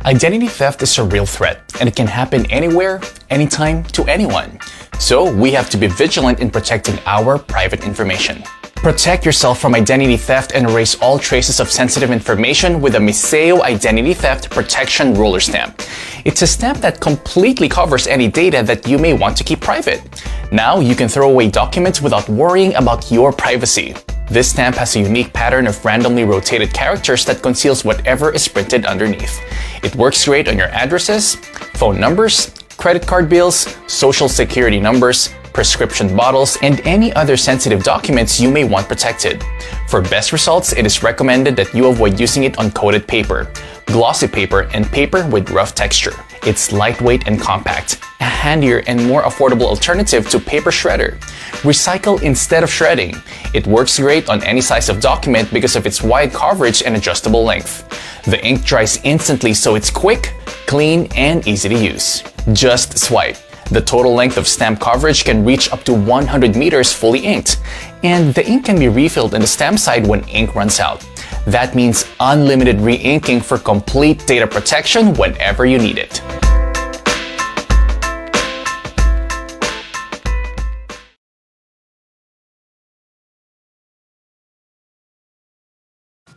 Identity theft is a real threat, and it can happen anywhere, anytime, to anyone. So we have to be vigilant in protecting our private information. Protect yourself from identity theft and erase all traces of sensitive information with the Miseo Identity Theft Protection Ruler Stamp. It's a stamp that completely covers any data that you may want to keep private. Now you can throw away documents without worrying about your privacy. This stamp has a unique pattern of randomly rotated characters that conceals whatever is printed underneath. It works great on your addresses, phone numbers, credit card bills, social security numbers, prescription bottles, and any other sensitive documents you may want protected. For best results, it is recommended that you avoid using it on coated paper, glossy paper, and paper with rough texture. It's lightweight and compact, a handier and more affordable alternative to paper shredder. Recycle instead of shredding. It works great on any size of document because of its wide coverage and adjustable length. The ink dries instantly, so it's quick, clean, and easy to use. Just swipe. The total length of stamp coverage can reach up to 100 meters fully inked, and the ink can be refilled in the stamp side when ink runs out. That means unlimited re-inking for complete data protection whenever you need it.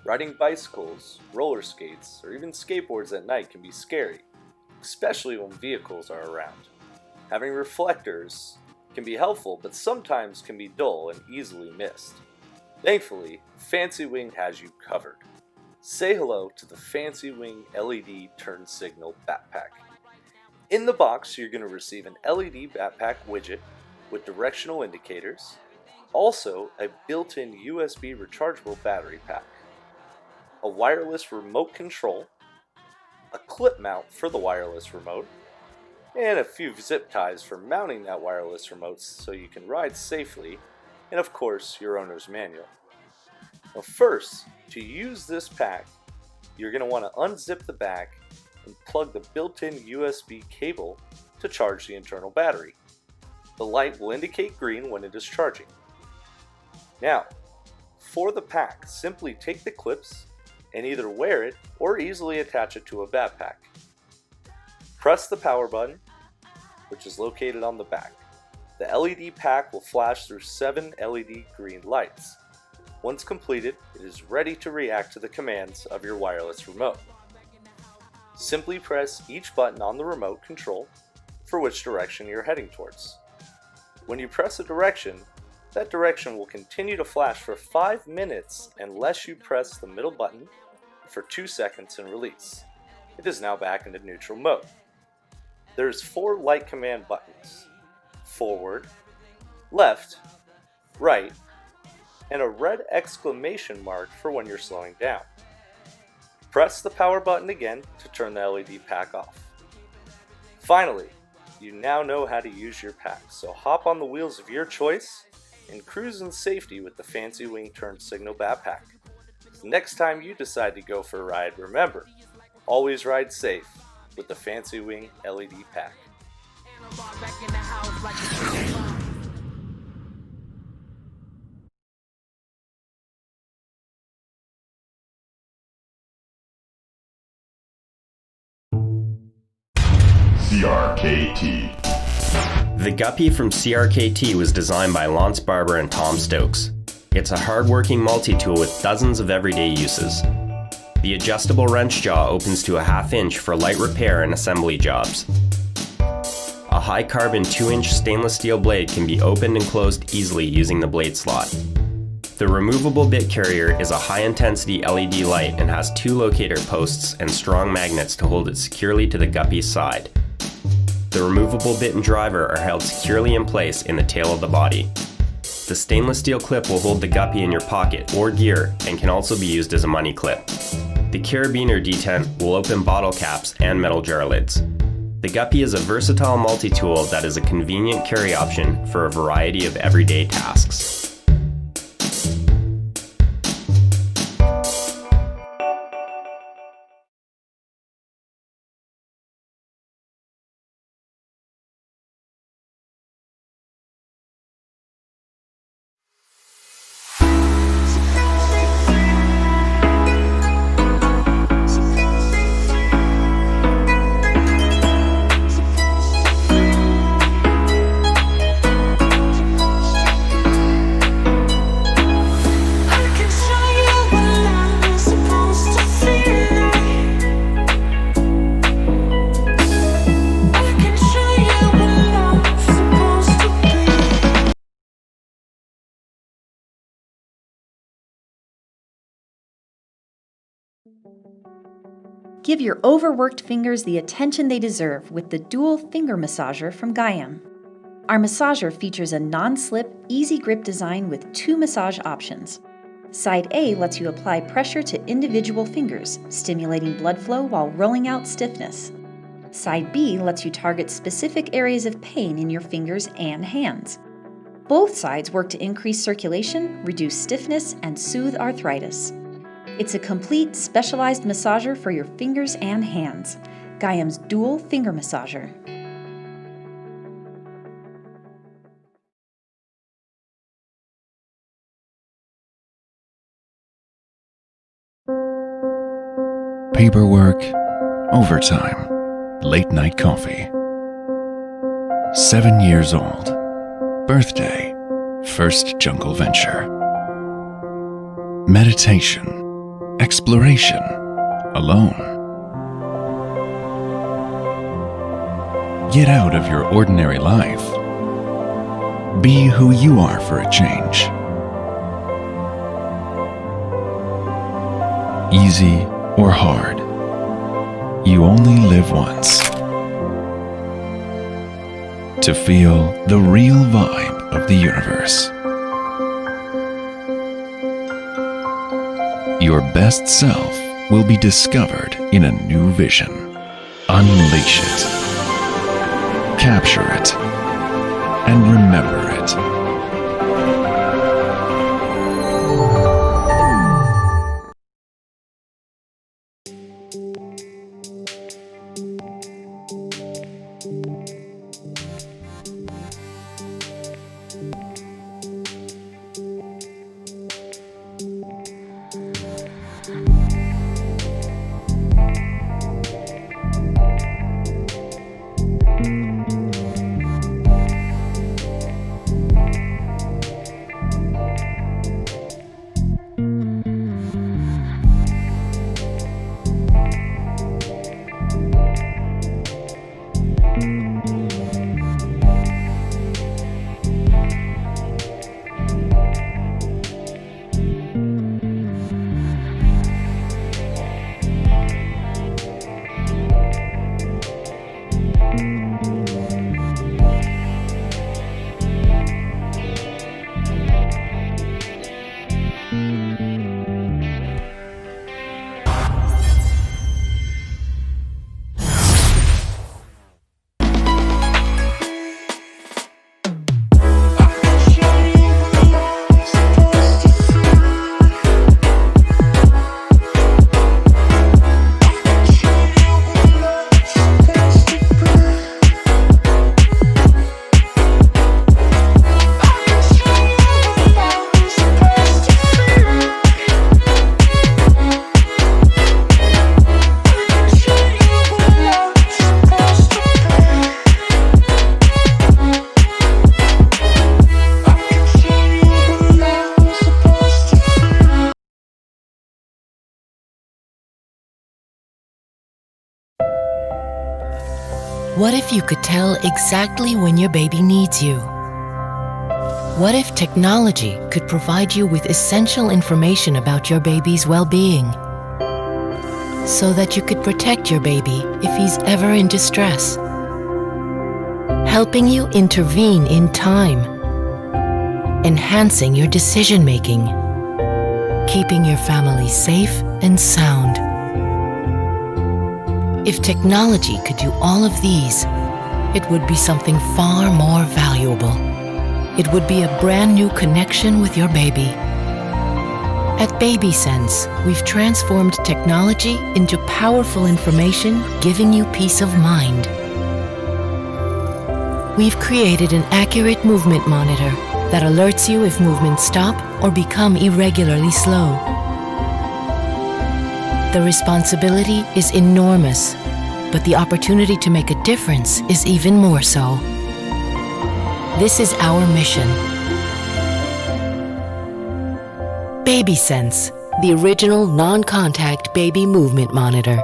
Riding bicycles, roller skates, or even skateboards at night can be scary, especially when vehicles are around. Having reflectors can be helpful, but sometimes can be dull and easily missed. Thankfully, Fancy Wing has you covered. Say hello to the Fancy Wing LED Turn Signal Backpack. In the box, you're going to receive an LED backpack widget with directional indicators, also a built-in USB rechargeable battery pack, a wireless remote control, a clip mount for the wireless remote, and a few zip ties for mounting that wireless remote so you can ride safely, and of course your owner's manual. Now first, to use this pack, you're going to want to unzip the back and plug the built-in USB cable to charge the internal battery. The light will indicate green when it is charging. Now, for the pack, simply take the clips and either wear it or easily attach it to a backpack. Press the power button, which is located on the back. The LED pack will flash through 7 LED green lights. Once completed, it is ready to react to the commands of your wireless remote. Simply press each button on the remote control for which direction you're heading towards. When you press a direction, that direction will continue to flash for 5 minutes unless you press the middle button for 2 seconds and release. It is now back into neutral mode. There's 4 light command buttons: forward, left, right, and a red exclamation mark for when you're slowing down. Press the power button again to turn the LED pack off. Finally, you now know how to use your pack, so hop on the wheels of your choice and cruise in safety with the Fancy Wing Turn Signal Backpack. Next time you decide to go for a ride, remember, always ride safe with the Fancy Wing LED pack. CRKT. The Guppy from CRKT was designed by Lance Barber and Tom Stokes. It's a hard-working multi-tool with dozens of everyday uses. The adjustable wrench jaw opens to a 1/2 inch for light repair and assembly jobs. A high-carbon 2-inch stainless steel blade can be opened and closed easily using the blade slot. The removable bit carrier is a high-intensity LED light and has 2 locator posts and strong magnets to hold it securely to the Guppy's side. The removable bit and driver are held securely in place in the tail of the body. The stainless steel clip will hold the Guppy in your pocket or gear and can also be used as a money clip. The carabiner detent will open bottle caps and metal jar lids. The Guppy is a versatile multi-tool that is a convenient carry option for a variety of everyday tasks. Give your overworked fingers the attention they deserve with the Dual Finger Massager from Gaiam. Our massager features a non-slip, easy grip design with 2 massage options. Side A lets you apply pressure to individual fingers, stimulating blood flow while rolling out stiffness. Side B lets you target specific areas of pain in your fingers and hands. Both sides work to increase circulation, reduce stiffness, and soothe arthritis. It's a complete, specialized massager for your fingers and hands. Gaiam's Dual Finger Massager. Paperwork, overtime, late night coffee. 7 years old. Birthday, first jungle venture. Meditation, exploration, alone. Get out of your ordinary life. Be who you are for a change. Easy or hard, you only live once. To feel the real vibe of the universe. Your best self will be discovered in a new vision. Unleash it. Capture it. And remember it. What if you could tell exactly when your baby needs you? What if technology could provide you with essential information about your baby's well-being, so that you could protect your baby if he's ever in distress, helping you intervene in time, enhancing your decision-making, keeping your family safe and sound? If technology could do all of these, it would be something far more valuable. It would be a brand new connection with your baby. At BabySense, we've transformed technology into powerful information giving you peace of mind. We've created an accurate movement monitor that alerts you if movements stop or become irregularly slow. The responsibility is enormous, but the opportunity to make a difference is even more so. This is our mission. BabySense, the original non-contact baby movement monitor.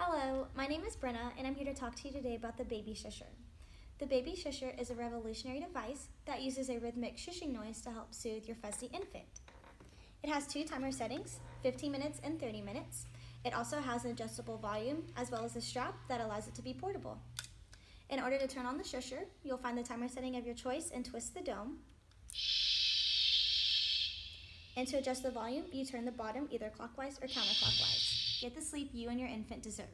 Hello, my name is Brenna, and I'm here to talk to you today about the Baby Shusher. The Baby Shusher is a revolutionary device that uses a rhythmic shushing noise to help soothe your fussy infant. It has 2 timer settings, 15 minutes and 30 minutes. It also has an adjustable volume as well as a strap that allows it to be portable. In order to turn on the shusher, you'll find the timer setting of your choice and twist the dome. And to adjust the volume, you turn the bottom either clockwise or counterclockwise. Get the sleep you and your infant deserve.